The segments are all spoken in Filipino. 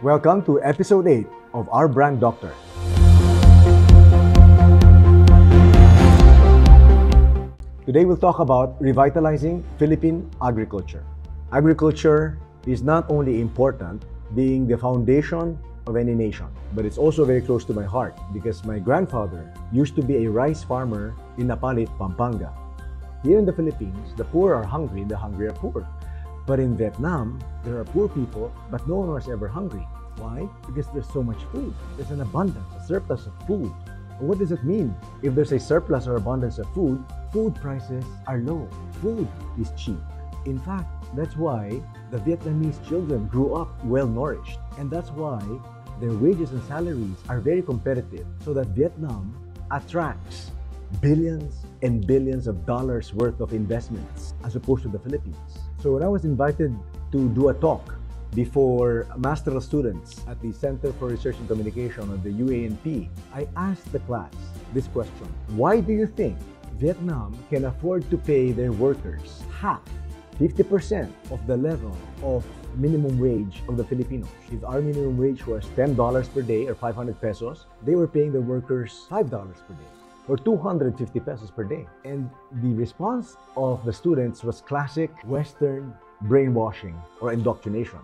Welcome to episode 8 of Our Brand Doctor. Today we'll talk about revitalizing Philippine agriculture. Agriculture is not only important, being the foundation of any nation, but it's also very close to my heart because my grandfather used to be a rice farmer in Napalit, Pampanga. Here in the Philippines, the poor are hungry, the hungry are poor. But in Vietnam, there are poor people, but no one was ever hungry. Why? Because there's so much food. There's an abundance, a surplus of food. What does it mean? If there's a surplus or abundance of food, food prices are low. Food is cheap. In fact, that's why the Vietnamese children grew up well-nourished. And that's why their wages and salaries are very competitive, so that Vietnam attracts billions and billions of dollars worth of investments as opposed to the Philippines. So when I was invited to do a talk before master's students at the Center for Research and Communication of the UANP, I asked the class this question: why do you think Vietnam can afford to pay their workers half, 50% of the level of minimum wage of the Filipinos? If our minimum wage was $10 per day or 500 pesos, they were paying the workers $5 per day or 250 pesos per day. And the response of the students was classic Western brainwashing or indoctrination.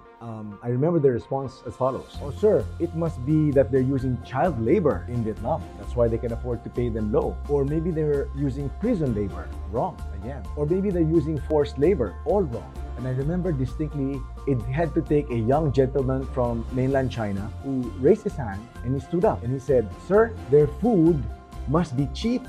I remember the response as follows: "Oh sir, it must be that they're using child labor in Vietnam. That's why they can afford to pay them low. Or maybe they're using prison labor." Wrong again. Or maybe they're using forced labor. All wrong. And I remember distinctly, it had to take a young gentleman from mainland China who raised his hand and he stood up and he said, "Sir, their food must be cheap."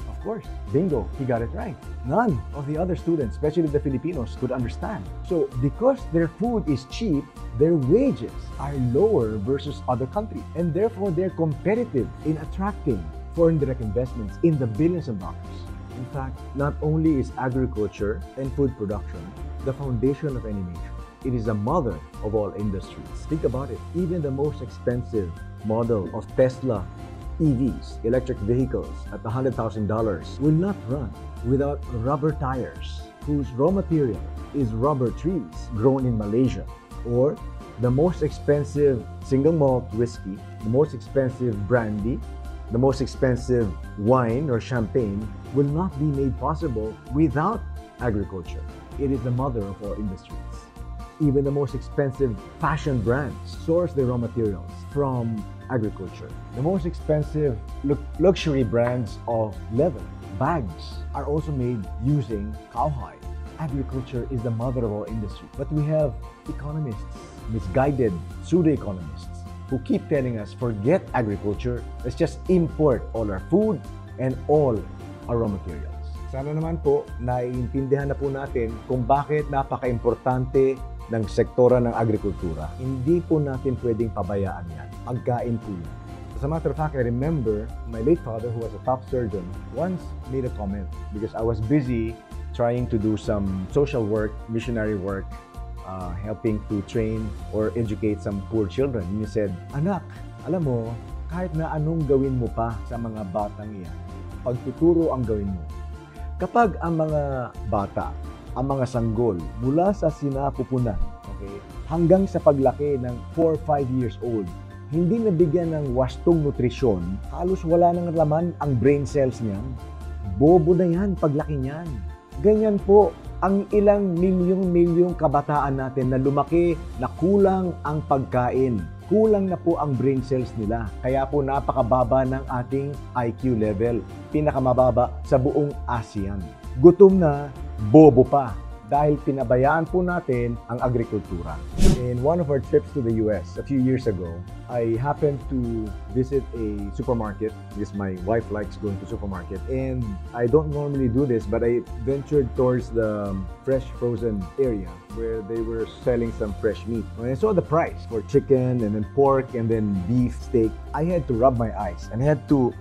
Of course, bingo, he got it right. None of the other students, especially the Filipinos, could understand. So because their food is cheap, their wages are lower versus other countries. And therefore, they're competitive in attracting foreign direct investments in the billions of dollars. In fact, not only is agriculture and food production the foundation of any nation, it is the mother of all industries. Think about it. Even the most expensive model of Tesla EVs, electric vehicles, at $100,000 will not run without rubber tires, whose raw material is rubber trees grown in Malaysia. Or the most expensive single malt whiskey, the most expensive brandy, the most expensive wine or champagne will not be made possible without agriculture. It is the mother of all industries. Even the most expensive fashion brands source their raw materials from agriculture. The most expensive luxury brands of leather, bags, are also made using cowhide. Agriculture is the mother of all industry. But we have economists, misguided pseudo-economists, who keep telling us, forget agriculture, let's just import all our food and all our raw materials. Sana naman po, naiintindihan na po natin kung bakit napaka-importante ng sektora ng agrikultura. Hindi po natin pwedeng pabayaan yan. Pagkain po yan. As a matter of fact, I remember my late father, who was a top surgeon, once made a comment because I was busy trying to do some social work, missionary work, helping to train or educate some poor children. And he said, "Anak, alam mo, kahit na anong gawin mo pa sa mga batang iyan, pagtuturo ang gawin mo. Kapag ang mga bata, ang mga sanggol, mula sa sinapupunan, okay, hanggang sa paglaki ng 4 or 5 years old, hindi nabigyan ng wastong nutrisyon, halos wala nang laman ang brain cells niyan, bobo na yan paglaki niyan." Ganyan po ang ilang milyong kabataan natin na lumaki na kulang ang pagkain. Kulang na po ang brain cells nila. Kaya po napakababa ng ating IQ level. Pinakamababa sa buong ASEAN. Gutom na, bobo pa. Dahil pinabayaan po natin ang agrikultura. In one of our trips to the US a few years ago, I happened to visit a supermarket because my wife likes going to supermarket. And I don't normally do this, but I ventured towards the fresh frozen area where they were selling some fresh meat. When I saw the price for chicken and then pork and then beef steak, I had to rub my eyes and I had to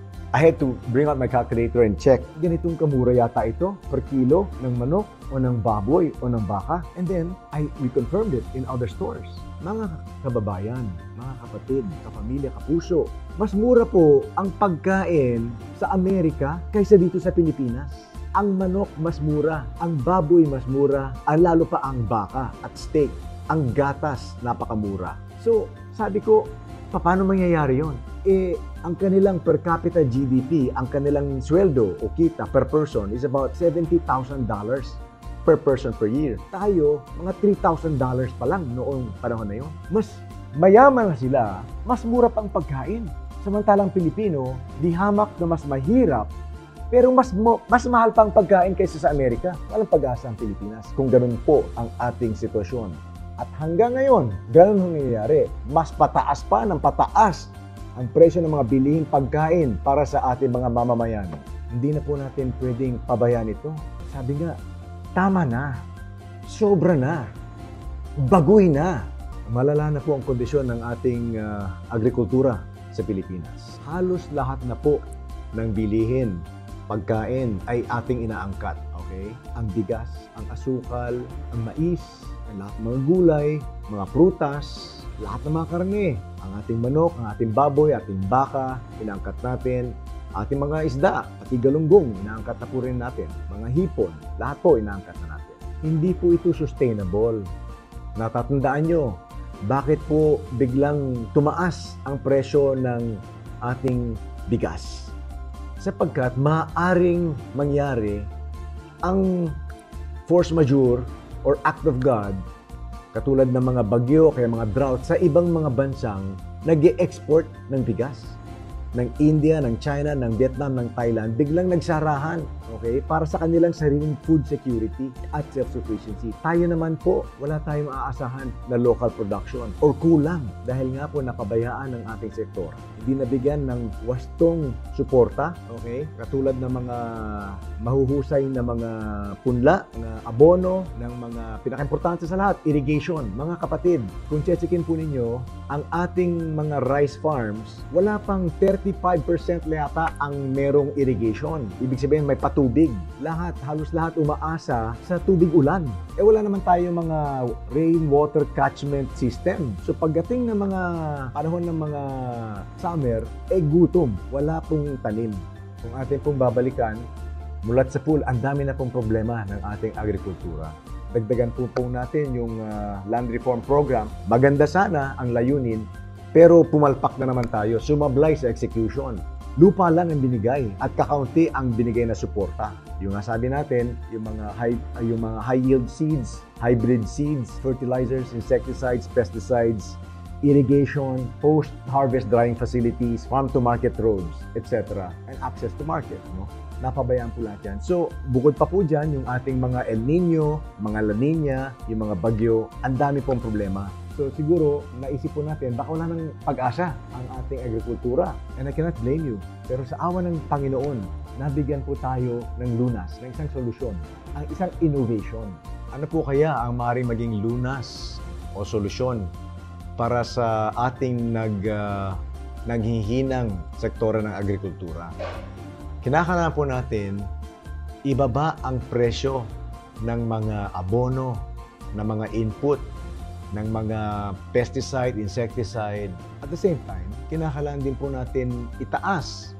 bring out my calculator and check. Ganitong kamura yata ito per kilo ng manok o ng baboy o ng baka. And then, we confirmed it in other stores. Mga kababayan, mga kapatid, kapamilya, kapuso, mas mura po ang pagkain sa Amerika kaysa dito sa Pilipinas. Ang manok mas mura, ang baboy mas mura, lalo pa ang baka at steak. Ang gatas napakamura. So, sabi ko, paano mangyayari yon? Ang kanilang per capita GDP, ang kanilang sweldo o kita per person is about $70,000 per person per year. Tayo, mga $3,000 pa lang noong panahon na yon. Mas mayaman na sila, mas mura pang pagkain. Samantalang Pilipino, di hamak na mas mahirap, pero mas mahal pang pagkain kaysa sa Amerika. Walang pag-asa ang Pilipinas kung ganun po ang ating sitwasyon. At hanggang ngayon, ganun ang nangyayari. Mas pataas pa ng pataas ang presyo ng mga bilihing pagkain para sa ating mga mamamayan. Hindi na po natin pwedeng pabayaan ito. Sabi nga, tama na, sobra na, baguhin na. Malala na po ang kondisyon ng ating agrikultura sa Pilipinas. Halos lahat na po ng bilihin, pagkain ay ating inaangkat. Okay? Ang bigas, ang asukal, ang mais, ang lahat ng mga gulay, mga prutas, lahat ng mga karne, ang ating manok, ang ating baboy, ating baka, inaangkat natin, ating mga isda, pati galunggong, inaangkat na po rin natin, mga hipon, lahat po inaangkat na natin. Hindi po ito sustainable. Natatandaan nyo, bakit po biglang tumaas ang presyo ng ating bigas? Sapagkat maaaring mangyari ang force majeure or act of God, katulad ng mga bagyo, kaya mga drought sa ibang mga bansang nag-e-export ng bigas. Ng India, ng China, ng Vietnam, ng Thailand, biglang nagsarahan, okay, para sa kanilang sariling food security at self-sufficiency. Tayo naman po, wala tayong maaasahan na local production or kulang dahil nga po napabayaan ng ating sektor. Hindi nabigyan ng wastong suporta, okay, katulad ng mga mahuhusay na mga punla, na abono, ng mga pinaka-importante sa lahat, irrigation. Mga kapatid, kung chechikin po ninyo, ang ating mga rice farms, wala pang 35% yata ang merong irrigation. Ibig sabihin may patubig. Halos lahat umaasa sa tubig ulan. Wala naman tayo mga rainwater catchment system. So pagdating ng mga panahon ng mga summer, gutom. Wala pong tanim. Kung atin pong babalikan, mulat sa pool, ang dami na pong problema ng ating agrikultura. Dagdagan po natin yung land reform program. Maganda sana ang layunin, pero pumalpak na naman tayo, sumablay sa execution. Lupa lang ang binigay at kakaunti ang binigay na suporta. Yung nga sabi natin, yung mga high yield seeds, hybrid seeds, fertilizers, insecticides, pesticides, irrigation, post-harvest drying facilities, farm-to-market roads, etc. and access to market. No? Napabayaan po lahat yan. So, bukod pa po dyan, yung ating mga El Nino, mga La Nina, yung mga bagyo, ang dami pong problema. So siguro, naisip po natin, baka wala ng pag-asa ang ating agrikultura. And I cannot blame you. Pero sa awa ng Panginoon, nabigyan po tayo ng lunas, ng isang solusyon, ang isang innovation. Ano po kaya ang maaaring maging lunas o solusyon para sa ating naghihinang sektora ng agrikultura? Kinakailangan po natin ibaba ang presyo ng mga abono, ng mga input, ng mga pesticide, insecticide. At the same time, kinakailangan din po natin itaas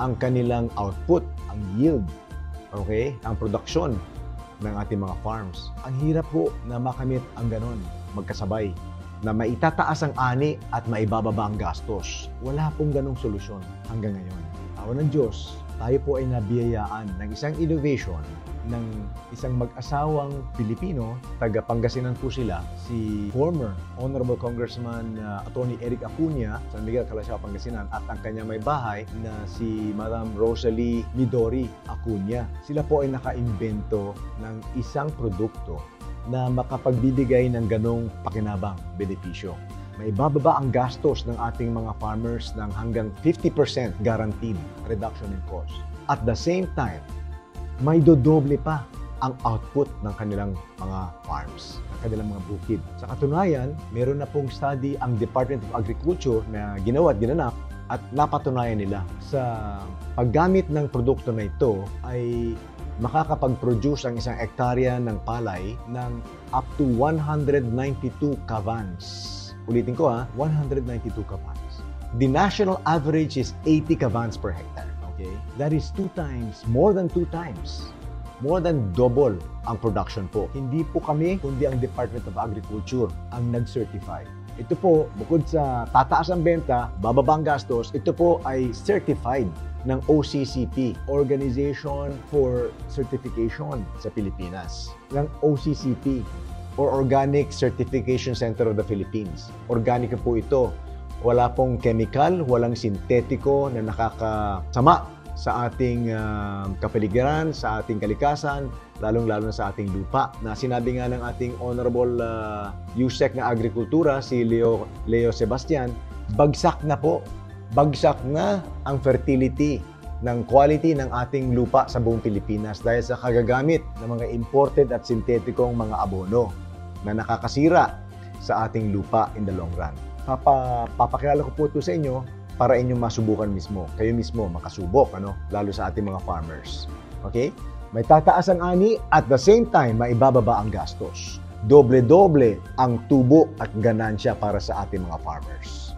ang kanilang output, ang yield, okay? Ang produksyon ng ating mga farms. Ang hirap po na makamit ang ganon, magkasabay, na maitataas ang ani at maibababa ang gastos. Wala pong ganong solusyon hanggang ngayon. Awa ng Diyos, tayo po ay nabiyayaan ng isang innovation ng isang mag-asawang Pilipino, taga Pangasinan po sila, si former Honorable Congressman Attorney Eric Acuña, San Miguel, Calasiao, Pangasinan, at ang kanya may bahay na si Madam Rosalie Midori Acuña. Sila po ay naka-imbento ng isang produkto na makapagbibigay ng ganong pakinabang, benepisyo. May bababa ang gastos ng ating mga farmers ng hanggang 50% guaranteed reduction in cost. At the same time, may dodoble pa ang output ng kanilang mga farms, ng kanilang mga bukid. Sa katunayan, meron na pong study ang Department of Agriculture na ginawa at ginanap at napatunayan nila sa paggamit ng produkto na ito ay makakapag-produce ang isang hektarya ng palay ng up to 192 kavans. Ulitin ko 192 kavans. The national average is 80 kavans per hectare. Okay? That is more than two times, more than double ang production po. Hindi po kami, kundi ang Department of Agriculture ang nag-certify. Ito po, bukod sa tataas ang benta, bababa ang gastos, ito po ay certified ng OCCP, Organization for Certification sa Pilipinas. Ng OCCP, or Organic Certification Center of the Philippines. Organic po ito. Wala pong chemical, walang sintetiko na nakakasama sa ating kapaligiran, sa ating kalikasan, lalong-lalo na sa ating lupa. Na sinabi nga ng ating Honorable USEC na Agrikultura, si Leo Sebastian, bagsak na po. Bagsak na ang fertility ng quality ng ating lupa sa buong Pilipinas dahil sa kagagamit ng mga imported at sintetikong mga abono na nakakasira sa ating lupa in the long run. Papakilala ko po ito sa inyo para inyong masubukan mismo. Kayo mismo makasubok, lalo sa ating mga farmers. Okay? May tataas ang ani at the same time maibababa ang gastos. Doble-doble ang tubo at ganansya para sa ating mga farmers.